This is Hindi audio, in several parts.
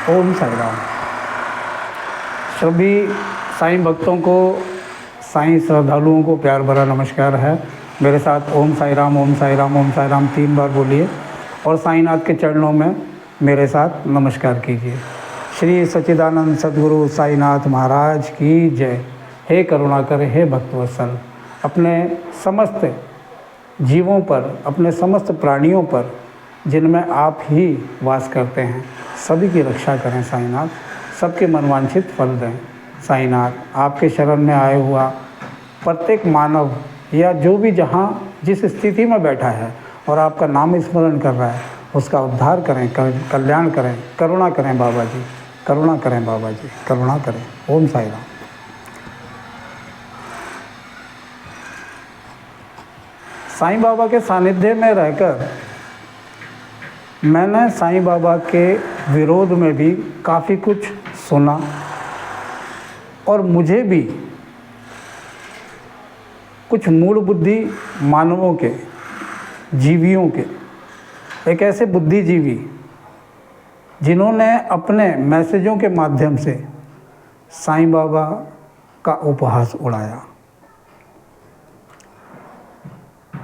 ओम साई राम। सभी साईं भक्तों को, साईं श्रद्धालुओं को प्यार भरा नमस्कार है। मेरे साथ ओम साई राम, ओम साई राम, ओम साई राम 3 बार बोलिए और साईनाथ के चरणों में मेरे साथ नमस्कार कीजिए। श्री सच्चिदानंद सद्गुरु साईनाथ महाराज की जय। हे करुणाकर, हे भक्तवत्सल, अपने समस्त जीवों पर, अपने समस्त प्राणियों पर जिनमें आप ही वास करते हैं, सभी की रक्षा करें साईनाथ, सबके मनवांछित फल दें साईनाथ। आपके शरण में आए हुआ प्रत्येक मानव या जो भी जहाँ जिस स्थिति में बैठा है और आपका नाम स्मरण कर रहा है, उसका उद्धार करें, कल्याण करें, करुणा करें बाबा जी, करुणा करें बाबा जी, करुणा करें। ओम साई राम। साईं बाबा के सानिध्य में रहकर मैंने साईं बाबा के विरोध में भी काफ़ी कुछ सुना और मुझे भी कुछ मूढ़ बुद्धि मानवों के, जीवियों के, एक ऐसे बुद्धिजीवी जिन्होंने अपने मैसेजों के माध्यम से साईं बाबा का उपहास उड़ाया।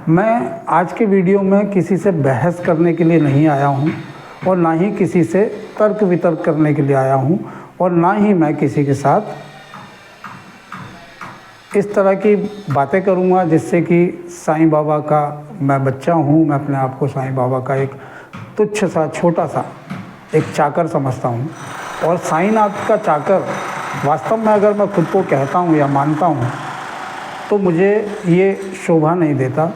मैं आज के वीडियो में किसी से बहस करने के लिए नहीं आया हूँ और ना ही किसी से तर्क वितर्क करने के लिए आया हूँ और ना ही मैं किसी के साथ इस तरह की बातें करूँगा जिससे कि साईं बाबा का मैं बच्चा हूँ, मैं अपने आप को साईं बाबा का एक तुच्छ सा, छोटा सा एक चाकर समझता हूँ। और साईनाथ का चाकर वास्तव में अगर मैं खुद को कहता हूँ या मानता हूँ तो मुझे ये शोभा नहीं देता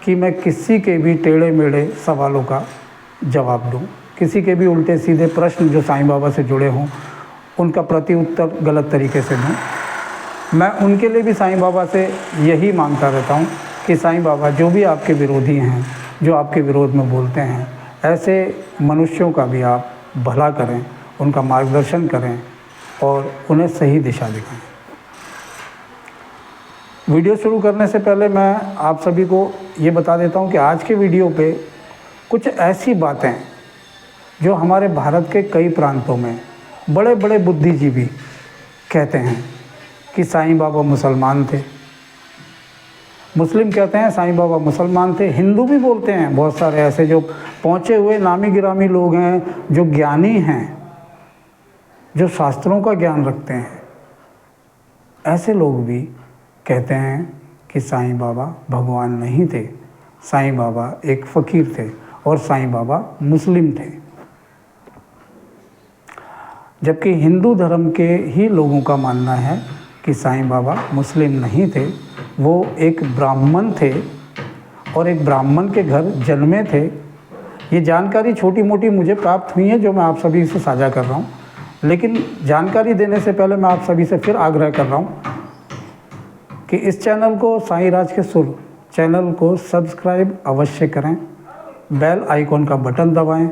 कि मैं किसी के भी टेढ़े मेढ़े सवालों का जवाब दूं, किसी के भी उल्टे सीधे प्रश्न जो साईं बाबा से जुड़े हों उनका प्रति उत्तर गलत तरीके से दूं। मैं उनके लिए भी साईं बाबा से यही मांगता रहता हूं कि साईं बाबा, जो भी आपके विरोधी हैं, जो आपके विरोध में बोलते हैं, ऐसे मनुष्यों का भी आप भला करें, उनका मार्गदर्शन करें और उन्हें सही दिशा दिखाएँ। वीडियो शुरू करने से पहले मैं आप सभी को ये बता देता हूँ कि आज के वीडियो पे कुछ ऐसी बातें जो हमारे भारत के कई प्रांतों में बड़े बड़े बुद्धिजीवी कहते हैं कि साईं बाबा मुसलमान थे, मुस्लिम कहते हैं साईं बाबा मुसलमान थे, हिंदू भी बोलते हैं। बहुत सारे ऐसे जो पहुँचे हुए नामी गिरामी लोग हैं, जो ज्ञानी हैं, जो शास्त्रों का ज्ञान रखते हैं, ऐसे लोग भी कहते हैं कि साईं बाबा भगवान नहीं थे, साईं बाबा एक फ़कीर थे और साईं बाबा मुस्लिम थे। जबकि हिंदू धर्म के ही लोगों का मानना है कि साईं बाबा मुस्लिम नहीं थे, वो एक ब्राह्मण थे और एक ब्राह्मण के घर जन्मे थे। ये जानकारी छोटी मोटी मुझे प्राप्त हुई है जो मैं आप सभी से साझा कर रहा हूँ। लेकिन जानकारी देने से पहले मैं आप सभी से फिर आग्रह कर रहा हूँ कि इस चैनल को, साईं राज के सुर चैनल को सब्सक्राइब अवश्य करें, बेल आइकॉन का बटन दबाएं,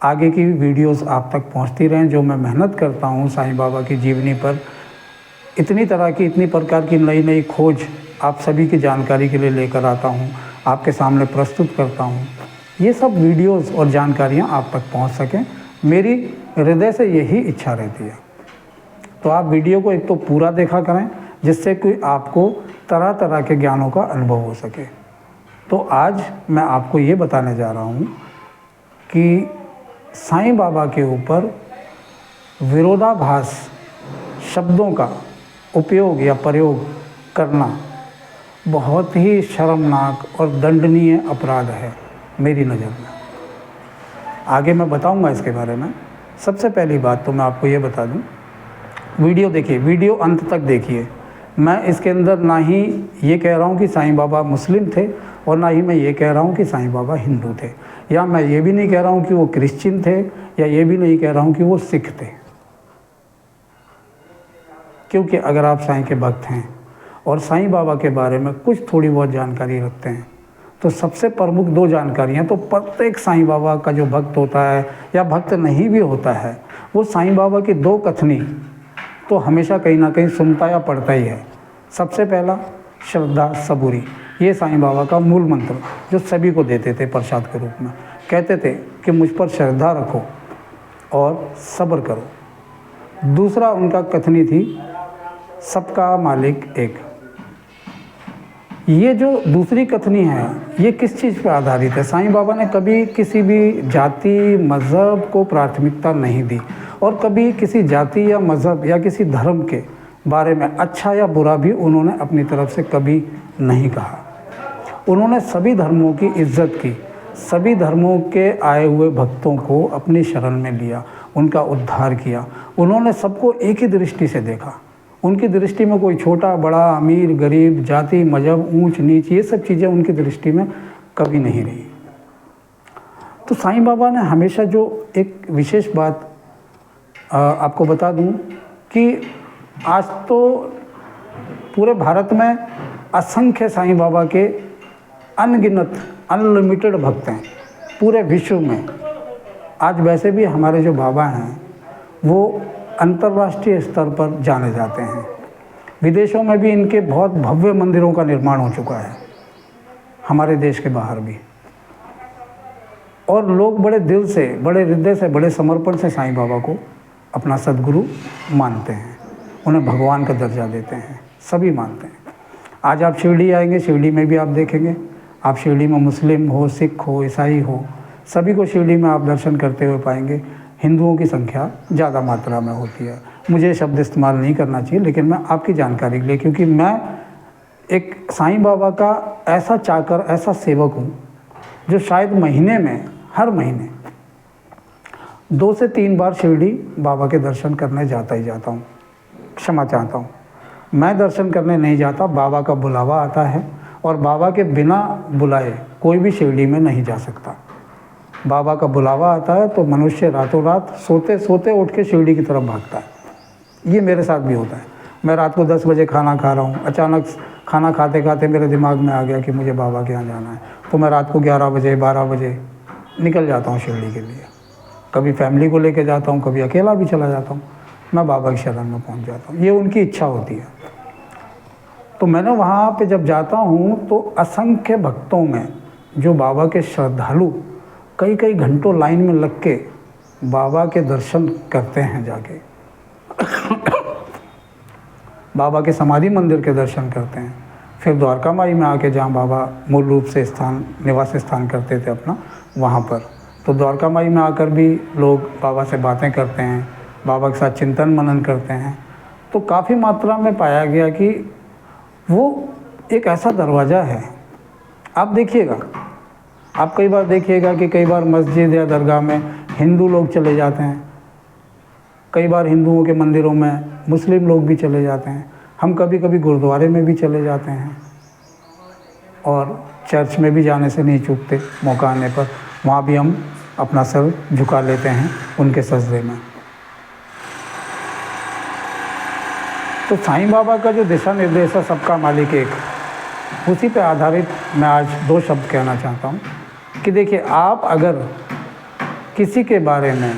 आगे की वीडियोस आप तक पहुंचती रहें। जो मैं मेहनत करता हूं साईं बाबा की जीवनी पर, इतनी तरह की, इतनी प्रकार की नई नई खोज आप सभी की जानकारी के लिए लेकर आता हूं, आपके सामने प्रस्तुत करता हूं। ये सब वीडियोस और जानकारियाँ आप तक पहुँच सकें, मेरी हृदय से यही इच्छा रहती है। तो आप वीडियो को एक तो पूरा देखा करें जिससे कि आपको तरह तरह के ज्ञानों का अनुभव हो सके। तो आज मैं आपको ये बताने जा रहा हूँ कि साईं बाबा के ऊपर विरोधाभास शब्दों का उपयोग या प्रयोग करना बहुत ही शर्मनाक और दंडनीय अपराध है मेरी नज़र में। आगे मैं बताऊँगा इसके बारे में। सबसे पहली बात तो मैं आपको ये बता दूँ, वीडियो देखिए, वीडियो अंत तक देखिए। मैं इसके अंदर ना ही ये कह रहा हूँ कि साईं बाबा मुस्लिम थे और ना ही मैं ये कह रहा हूँ कि साईं बाबा हिंदू थे, या मैं ये भी नहीं कह रहा हूँ कि वो क्रिश्चियन थे, या ये भी नहीं कह रहा हूँ कि वो सिख थे। क्योंकि अगर आप साईं के भक्त हैं और साईं बाबा के बारे में कुछ थोड़ी बहुत जानकारी रखते हैं तो सबसे प्रमुख 2 जानकारियाँ तो प्रत्येक साईं बाबा का जो भक्त होता है या भक्त नहीं भी होता है, वो साईं बाबा की 2 कथनी तो हमेशा कहीं ना कहीं सुनता या पढ़ता ही है। सबसे पहला श्रद्धा सबूरी, ये साईं बाबा का मूल मंत्र जो सभी को देते थे प्रसाद के रूप में। कहते थे कि मुझ पर श्रद्धा रखो और सब्र करो। दूसरा उनका कथनी थी, सबका मालिक एक। ये जो दूसरी कथनी है ये किस चीज़ पर आधारित है? साईं बाबा ने कभी किसी भी जाति मज़हब को प्राथमिकता नहीं दी और कभी किसी जाति या मज़हब या किसी धर्म के बारे में अच्छा या बुरा भी उन्होंने अपनी तरफ से कभी नहीं कहा। उन्होंने सभी धर्मों की इज्जत की, सभी धर्मों के आए हुए भक्तों को अपनी शरण में लिया, उनका उद्धार किया। उन्होंने सबको एक ही दृष्टि से देखा। उनकी दृष्टि में कोई छोटा बड़ा, अमीर गरीब, जाति मजहब, ऊंच नीच, ये सब चीज़ें उनकी दृष्टि में कभी नहीं रही। तो साईं बाबा ने हमेशा जो एक विशेष बात आपको बता दूं कि आज तो पूरे भारत में असंख्य साईं बाबा के अनगिनत अनलिमिटेड भक्त हैं पूरे विश्व में। आज वैसे भी हमारे जो बाबा हैं वो अंतर्राष्ट्रीय स्तर पर जाने जाते हैं। विदेशों में भी इनके बहुत भव्य मंदिरों का निर्माण हो चुका है, हमारे देश के बाहर भी। और लोग बड़े दिल से, बड़े हृदय से, बड़े समर्पण से साईं बाबा को अपना सद्गुरु मानते हैं, उन्हें भगवान का दर्जा देते हैं, सभी मानते हैं। आज आप शिरडी आएंगे, शिरडी में भी आप देखेंगे, आप शिरडी में मुस्लिम हो, सिख हो, ईसाई हो, सभी को शिरडी में आप दर्शन करते हुए पाएंगे। हिंदुओं की संख्या ज़्यादा मात्रा में होती है। मुझे शब्द इस्तेमाल नहीं करना चाहिए, लेकिन मैं आपकी जानकारी के लिए, क्योंकि मैं एक साईं बाबा का ऐसा चाकर, ऐसा सेवक हूँ जो शायद महीने में, हर महीने 2 से 3 बार शिरडी बाबा के दर्शन करने जाता ही जाता हूँ। क्षमा चाहता हूँ, मैं दर्शन करने नहीं जाता, बाबा का बुलावा आता है और बाबा के बिना बुलाए कोई भी शिरडी में नहीं जा सकता। बाबा का बुलावा आता है तो मनुष्य रातों रात सोते सोते उठ के शिरडी की तरफ भागता है। ये मेरे साथ भी होता है। मैं रात को 10 बजे खाना खा रहा हूँ, अचानक खाना खाते खाते मेरे दिमाग में आ गया कि मुझे बाबा के यहाँ जाना है, तो मैं रात को 11 बजे 12 बजे निकल जाता हूँ शिरडी के लिए। कभी फैमिली को लेके जाता हूँ, कभी अकेला भी चला जाता हूँ, मैं बाबा की शरण में पहुँच जाता हूँ। ये उनकी इच्छा होती है। तो मैंने वहाँ पे जब जाता हूँ तो असंख्य भक्तों में जो बाबा के श्रद्धालु कई कई घंटों लाइन में लग के बाबा के दर्शन करते हैं, जाके बाबा के समाधि मंदिर के दर्शन करते हैं, फिर द्वारका माई में आके जहाँ बाबा मूल रूप से निवास स्थान करते थे अपना, वहाँ पर तो द्वारका माई में आकर भी लोग बाबा से बातें करते हैं, बाबा के साथ चिंतन मनन करते हैं। तो काफ़ी मात्रा में पाया गया कि वो एक ऐसा दरवाज़ा है। आप देखिएगा, आप कई बार देखिएगा कि कई बार मस्जिद या दरगाह में हिंदू लोग चले जाते हैं, कई बार हिंदुओं के मंदिरों में मुस्लिम लोग भी चले जाते हैं। हम कभी कभी गुरुद्वारे में भी चले जाते हैं और चर्च में भी जाने से नहीं चूकते, मौका आने पर वहाँ भी हम अपना सर झुका लेते हैं उनके सजदे में। तो साईं बाबा का जो दिशा निर्देश है, सबका मालिक एक, उसी पे आधारित मैं आज 2 शब्द कहना चाहता हूँ कि देखिए, आप अगर किसी के बारे में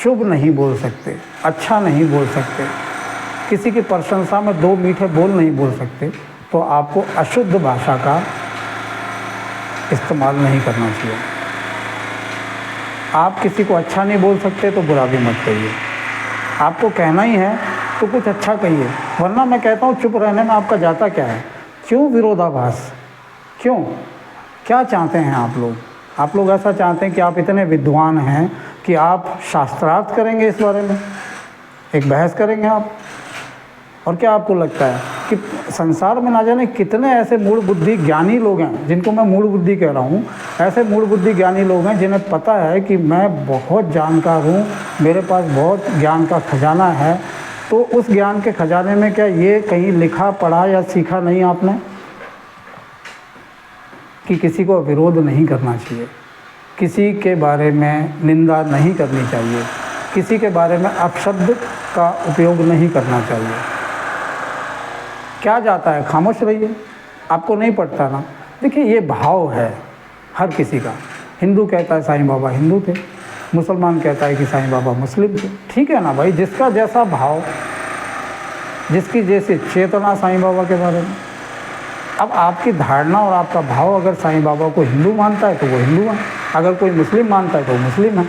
शुभ नहीं बोल सकते, अच्छा नहीं बोल सकते, किसी की प्रशंसा में 2 मीठे बोल नहीं बोल सकते, तो आपको अशुद्ध भाषा का इस्तेमाल नहीं करना चाहिए। आप किसी को अच्छा नहीं बोल सकते तो बुरा भी मत कहिए। आपको कहना ही है तो कुछ अच्छा कहिए, वरना मैं कहता हूँ चुप रहने में आपका जाता क्या है? क्यों विरोधाभास? क्यों? क्या चाहते हैं आप लोग? आप लोग ऐसा चाहते हैं कि आप इतने विद्वान हैं कि आप शास्त्रार्थ करेंगे, इस बारे में एक बहस करेंगे आप? और क्या आपको लगता है कि संसार में ना जाने कितने ऐसे मूढ़ बुद्धि ज्ञानी लोग हैं, जिनको मैं मूढ़ बुद्धि कह रहा हूँ, ऐसे मूढ़ बुद्धि ज्ञानी लोग हैं जिन्हें पता है कि मैं बहुत जानकार हूँ, मेरे पास बहुत ज्ञान का खजाना है, तो उस ज्ञान के खजाने में क्या ये कहीं लिखा पढ़ा या सीखा नहीं आपने कि किसी को विरोध नहीं करना चाहिए, किसी के बारे में निंदा नहीं करनी चाहिए, किसी के बारे में अपशब्द का उपयोग नहीं करना चाहिए? क्या जाता है? खामोश रहिए, आपको नहीं पड़ता ना। देखिए, ये भाव है हर किसी का। हिंदू कहता है साईं बाबा हिंदू थे, मुसलमान कहता है कि साईं बाबा मुस्लिम थे। ठीक है ना भाई, जिसका जैसा भाव, जिसकी जैसी चेतना साईं बाबा के बारे में। अब आपकी धारणा और आपका भाव, अगर साईं बाबा को हिंदू मानता है तो वो हिंदू है, अगर कोई मुस्लिम मानता है तो वो मुस्लिम है।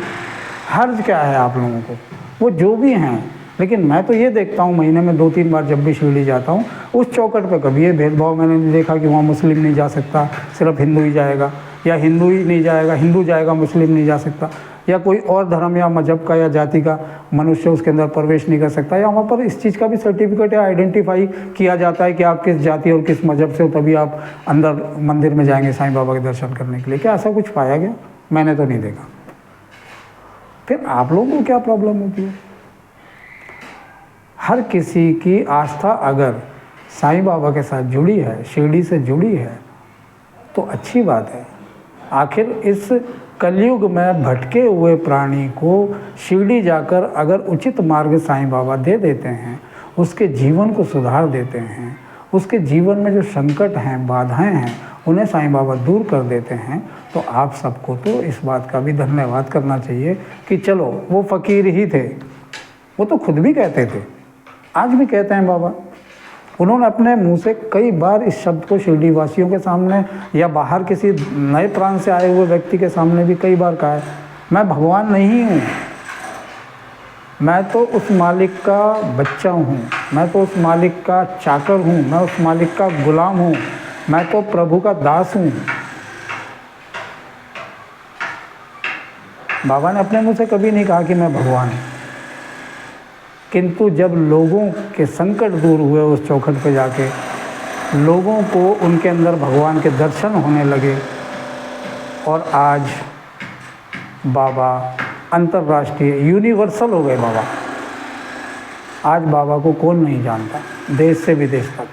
हर्ज क्या है आप लोगों को, वो जो भी हैं। लेकिन मैं तो ये देखता हूँ महीने में 2-3 बार जब भी शिरडी जाता हूँ, उस चौखट पे कभी ये भेदभाव मैंने नहीं देखा कि वहाँ मुस्लिम नहीं जा सकता, सिर्फ हिंदू ही जाएगा, या हिंदू ही नहीं जाएगा, हिंदू जाएगा मुस्लिम नहीं जा सकता, या कोई और धर्म या मजहब का या जाति का मनुष्य उसके अंदर प्रवेश नहीं कर सकता। या वहाँ पर इस चीज़ का भी सर्टिफिकेट या आइडेंटिफाई किया जाता है कि आप किस जाति और किस मजहब से हो, तभी आप अंदर मंदिर में जाएंगे साईं बाबा के दर्शन करने के लिए। क्या ऐसा कुछ पाया गया? मैंने तो नहीं देखा। फिर आप लोगों को क्या प्रॉब्लम होती है? हर किसी की आस्था अगर साईं बाबा के साथ जुड़ी है, शिरडी से जुड़ी है, तो अच्छी बात है। आखिर इस कलयुग में भटके हुए प्राणी को शिरडी जाकर अगर उचित मार्ग साईं बाबा दे देते हैं, उसके जीवन को सुधार देते हैं, उसके जीवन में जो संकट हैं, बाधाएं हैं, उन्हें साईं बाबा दूर कर देते हैं, तो आप सबको तो इस बात का भी धन्यवाद करना चाहिए कि चलो वो फ़कीर ही थे। वो तो खुद भी कहते थे, आज भी कहते हैं बाबा। उन्होंने अपने मुंह से कई बार इस शब्द को शिरडी वासियों के सामने या बाहर किसी नए प्रांत से आए हुए व्यक्ति के सामने भी कई बार कहा है, मैं भगवान नहीं हूँ, मैं तो उस मालिक का बच्चा हूँ, मैं तो उस मालिक का चाकर हूँ, मैं उस मालिक का गुलाम हूँ, मैं तो प्रभु का दास हूँ। बाबा ने अपने मुंह से कभी नहीं कहा कि मैं भगवान हूँ। किंतु जब लोगों के संकट दूर हुए उस चौखट पे जाके, लोगों को उनके अंदर भगवान के दर्शन होने लगे, और आज बाबा अंतर्राष्ट्रीय यूनिवर्सल हो गए बाबा। आज बाबा को कौन नहीं जानता, देश से विदेश तक।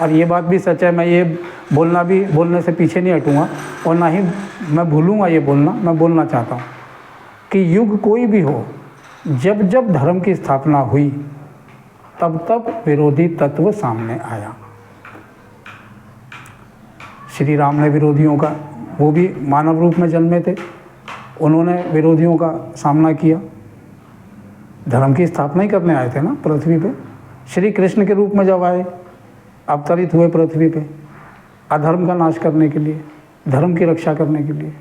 और ये बात भी सच है, मैं ये बोलने से पीछे नहीं हटूँगा, और ना ही मैं भूलूँगा ये बोलना। मैं बोलना चाहता हूँ कि युग कोई भी हो, जब जब धर्म की स्थापना हुई, तब तब विरोधी तत्व सामने आया। श्री राम ने विरोधियों का, वो भी मानव रूप में जन्मे थे, उन्होंने विरोधियों का सामना किया। धर्म की स्थापना ही करने आए थे ना पृथ्वी पे। श्री कृष्ण के रूप में जब आए, अवतरित हुए पृथ्वी पे अधर्म का नाश करने के लिए, धर्म की रक्षा करने के लिए,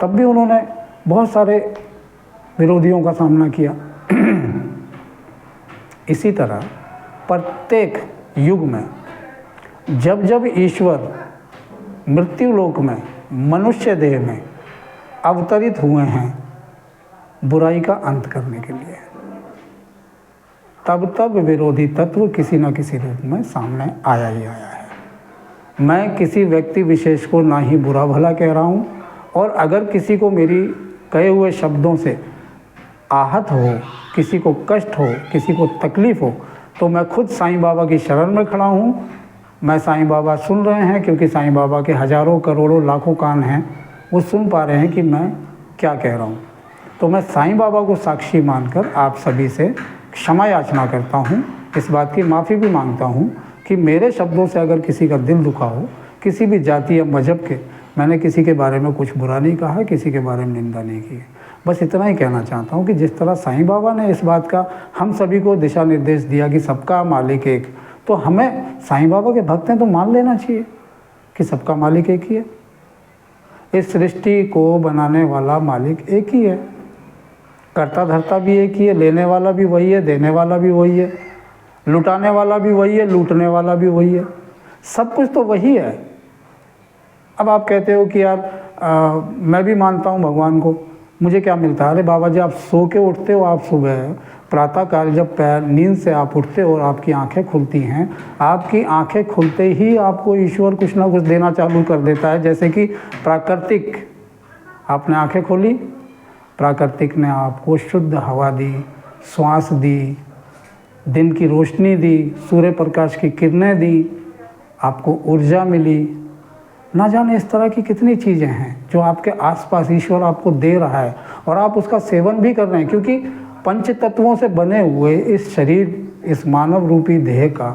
तब भी उन्होंने बहुत सारे विरोधियों का सामना किया। इसी तरह प्रत्येक युग में जब जब ईश्वर मृत्यु लोक में मनुष्य देह में अवतरित हुए हैं बुराई का अंत करने के लिए, तब तब विरोधी तत्व किसी न किसी रूप में सामने आया ही आया है। मैं किसी व्यक्ति विशेष को ना ही बुरा भला कह रहा हूँ, और अगर किसी को मेरी कहे हुए शब्दों से आहत हो, किसी को कष्ट हो, किसी को तकलीफ़ हो, तो मैं खुद साईं बाबा की शरण में खड़ा हूँ। मैं साईं बाबा सुन रहे हैं, क्योंकि साईं बाबा के हज़ारों करोड़ों लाखों कान हैं, वो सुन पा रहे हैं कि मैं क्या कह रहा हूँ। तो मैं साईं बाबा को साक्षी मानकर आप सभी से क्षमा याचना करता हूँ, इस बात की माफ़ी भी मांगता हूँ कि मेरे शब्दों से अगर किसी का दिल दुखा हो, किसी भी जाति या मजहब के, मैंने किसी के बारे में कुछ बुरा नहीं कहा, किसी के बारे में निंदा नहीं की। बस इतना ही कहना चाहता हूँ कि जिस तरह साईं बाबा ने इस बात का हम सभी को दिशा निर्देश दिया कि सबका मालिक एक, तो हमें साईं बाबा के भक्त हैं तो मान लेना चाहिए कि सबका मालिक एक ही है। इस सृष्टि को बनाने वाला मालिक एक ही है, करता धरता भी एक ही है, लेने वाला भी वही है, देने वाला भी वही है, लुटाने वाला भी वही है, लूटने वाला भी वही है, सब कुछ तो वही है। अब आप कहते हो कि यार मैं भी मानता हूँ भगवान को, मुझे क्या मिलता है? अरे बाबा जी, आप सो के उठते हो, आप सुबह प्रातःकाल जब नींद से आप उठते हो और आपकी आंखें खुलती हैं, आपकी आंखें खुलते ही आपको ईश्वर कुछ ना कुछ देना चालू कर देता है। जैसे कि प्राकृतिक, आपने आंखें खोली, प्राकृतिक ने आपको शुद्ध हवा दी, श्वास दी, दिन की रोशनी दी, सूर्य प्रकाश की किरणें दी, आपको ऊर्जा मिली। ना जाने इस तरह की कितनी चीज़ें हैं जो आपके आसपास ईश्वर आपको दे रहा है, और आप उसका सेवन भी कर रहे हैं। क्योंकि पंच तत्वों से बने हुए इस शरीर, इस मानव रूपी देह का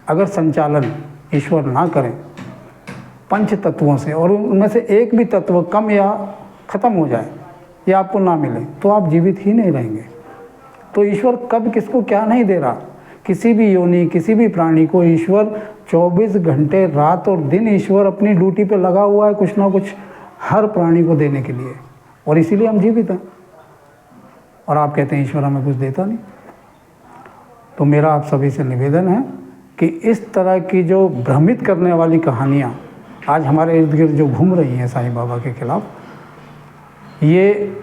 अगर संचालन ईश्वर ना करें पंच तत्वों से, और उनमें से एक भी तत्व कम या ख़त्म हो जाए या आपको ना मिले, तो आप जीवित ही नहीं रहेंगे। तो ईश्वर कब किसको क्या नहीं दे रहा। किसी भी योनि, किसी भी प्राणी को ईश्वर 24 घंटे रात और दिन ईश्वर अपनी ड्यूटी पे लगा हुआ है, कुछ ना कुछ हर प्राणी को देने के लिए। और इसीलिए हम जीवित हैं। और आप कहते हैं ईश्वर हमें कुछ देता नहीं। तो मेरा आप सभी से निवेदन है कि इस तरह की जो भ्रमित करने वाली कहानियाँ आज हमारे इर्द गिर्द जो घूम रही हैं साईं बाबा के खिलाफ, ये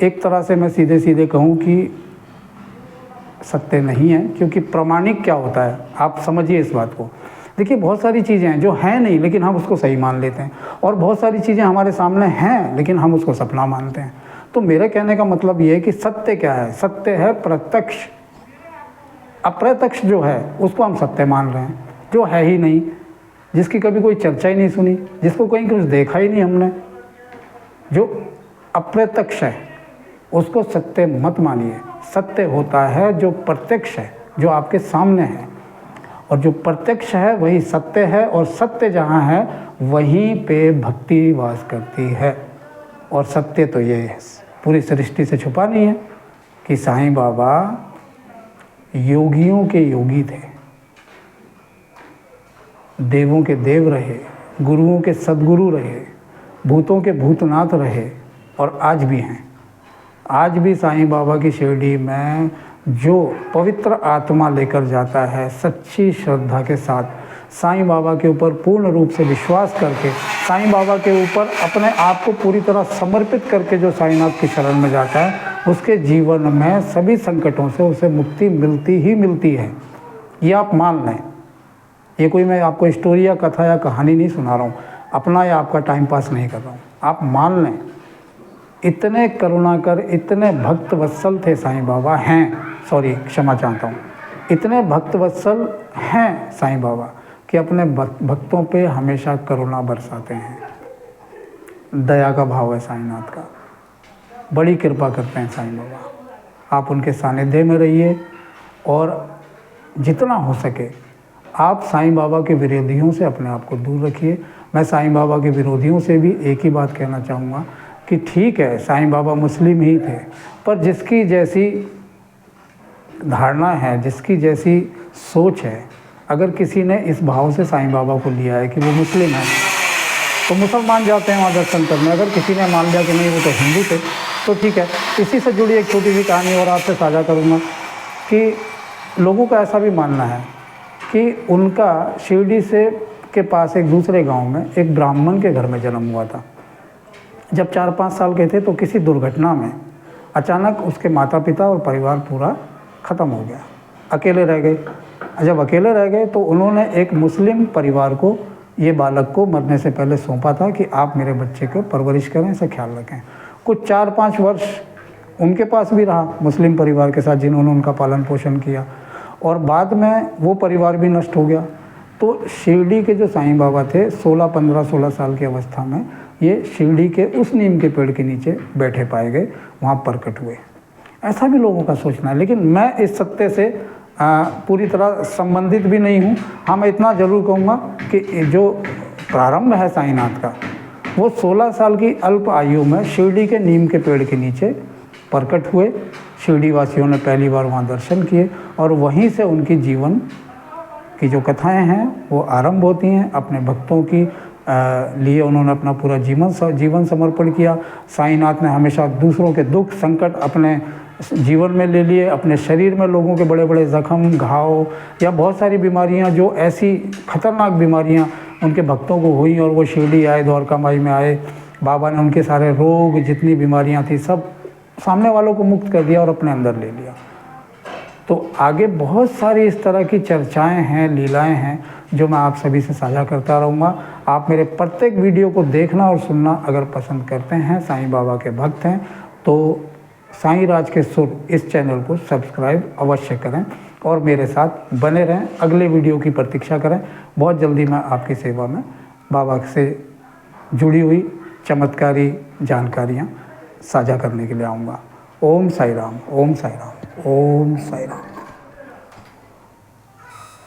एक तरह से मैं सीधे सीधे कहूँ कि सत्य नहीं है। क्योंकि प्रामाणिक क्या होता है, आप समझिए इस बात को। देखिए, बहुत सारी चीज़ें हैं जो हैं नहीं लेकिन हम उसको सही मान लेते हैं, और बहुत सारी चीज़ें हमारे सामने हैं लेकिन हम उसको सपना मानते हैं। तो मेरे कहने का मतलब ये है कि सत्य क्या है? सत्य है प्रत्यक्ष। अप्रत्यक्ष जो है उसको हम सत्य मान रहे हैं, जो है ही नहीं, जिसकी कभी कोई चर्चा ही नहीं सुनी, जिसको कहीं कुछ देखा ही नहीं हमने, जो अप्रत्यक्ष है उसको सत्य मत मानिए। सत्य होता है जो प्रत्यक्ष है, जो आपके सामने है, और जो प्रत्यक्ष है वही सत्य है। और सत्य जहाँ है वहीं पे भक्ति वास करती है। और सत्य तो ये है, पूरी सृष्टि से छुपा नहीं है कि साईं बाबा योगियों के योगी थे, देवों के देव रहे, गुरुओं के सद्गुरु रहे, भूतों के भूतनाथ रहे, और आज भी हैं। आज भी साईं बाबा की शिरडी में जो पवित्र आत्मा लेकर जाता है सच्ची श्रद्धा के साथ, साईं बाबा के ऊपर पूर्ण रूप से विश्वास करके, साईं बाबा के ऊपर अपने आप को पूरी तरह समर्पित करके जो साईंनाथ की शरण में जाता है, उसके जीवन में सभी संकटों से उसे मुक्ति मिलती ही मिलती है। ये आप मान लें। ये कोई मैं आपको स्टोरी या कथा या कहानी नहीं सुना रहा हूँ, अपना या आपका टाइम पास नहीं कर रहा हूँ। आप मान लें, इतने करुणाकर, इतने भक्त वत्सल थे साईं बाबा, हैं, सॉरी क्षमा चाहता हूँ, इतने भक्त वत्सल हैं साईं बाबा कि अपने भक्तों पे हमेशा करुणा बरसाते हैं। दया का भाव है साईंनाथ का, बड़ी कृपा करते हैं साईं बाबा। आप उनके सानिध्य में रहिए, और जितना हो सके आप साईं बाबा के विरोधियों से अपने आप को दूर रखिए। मैं साईं बाबा के विरोधियों से भी एक ही बात कहना चाहूँगा कि ठीक है, साईं बाबा मुस्लिम ही थे, पर जिसकी जैसी धारणा है, जिसकी जैसी सोच है, अगर किसी ने इस भाव से साईं बाबा को लिया है कि वो मुस्लिम है, तो मुसलमान जाते हैं वहाँ दर्शन करने। अगर किसी ने मान लिया कि नहीं वो तो हिंदू थे, तो ठीक है। इसी से जुड़ी एक छोटी सी कहानी और आपसे साझा करूँगा कि लोगों का ऐसा भी मानना है कि उनका शिरडी से के पास एक दूसरे गांव में एक ब्राह्मण के घर में जन्म हुआ था। जब 4-5 साल के थे तो किसी दुर्घटना में अचानक उसके माता पिता और परिवार पूरा ख़त्म हो गया, अकेले रह गए। जब अकेले रह गए तो उन्होंने एक मुस्लिम परिवार को, ये बालक को मरने से पहले सौंपा था कि आप मेरे बच्चे को परवरिश करें, इसे ख्याल रखें। कुछ 4-5 वर्ष उनके पास भी रहा, मुस्लिम परिवार के साथ, जिन्होंने उनका पालन पोषण किया, और बाद में वो परिवार भी नष्ट हो गया। तो शिरडी के जो साईं बाबा थे, 15-16 साल की अवस्था में ये शिरडी के उस नीम के पेड़ के नीचे बैठे पाए गए, वहाँ प्रकट हुए। ऐसा भी लोगों का सोचना है, लेकिन मैं इस सत्य से पूरी तरह संबंधित भी नहीं हूँ। हाँ, मैं इतना ज़रूर कहूँगा कि जो प्रारंभ है साईंनाथ का, वो 16 साल की अल्प आयु में शिरडी के नीम के पेड़ के नीचे प्रकट हुए। शिरडी वासियों ने पहली बार वहाँ दर्शन किए, और वहीं से उनकी जीवन की जो कथाएं हैं वो आरंभ होती हैं। अपने भक्तों की लिए उन्होंने अपना पूरा जीवन समर्पण किया। साईंनाथ ने हमेशा दूसरों के दुख संकट अपने जीवन में ले लिए। अपने शरीर में लोगों के बड़े बड़े जख्म, घाव या बहुत सारी बीमारियां, जो ऐसी खतरनाक बीमारियां उनके भक्तों को हुई, और वो शिरडी आए, द्वारका माई में आए, बाबा ने उनके सारे रोग, जितनी बीमारियां थी, सब सामने वालों को मुक्त कर दिया और अपने अंदर ले लिया। तो आगे बहुत सारी इस तरह की चर्चाएं हैं, लीलाएं हैं, जो मैं आप सभी से साझा करता रहूँगा। आप मेरे प्रत्येक वीडियो को देखना और सुनना अगर पसंद करते हैं, साईं बाबा के भक्त हैं, तो साईं राज के सुर इस चैनल को सब्सक्राइब अवश्य करें और मेरे साथ बने रहें। अगले वीडियो की प्रतीक्षा करें। बहुत जल्दी मैं आपकी सेवा में बाबा से जुड़ी हुई चमत्कारी जानकारियाँ साझा करने के लिए आऊँगा। ओम साई राम, ओम साई राम, ओम साई राम।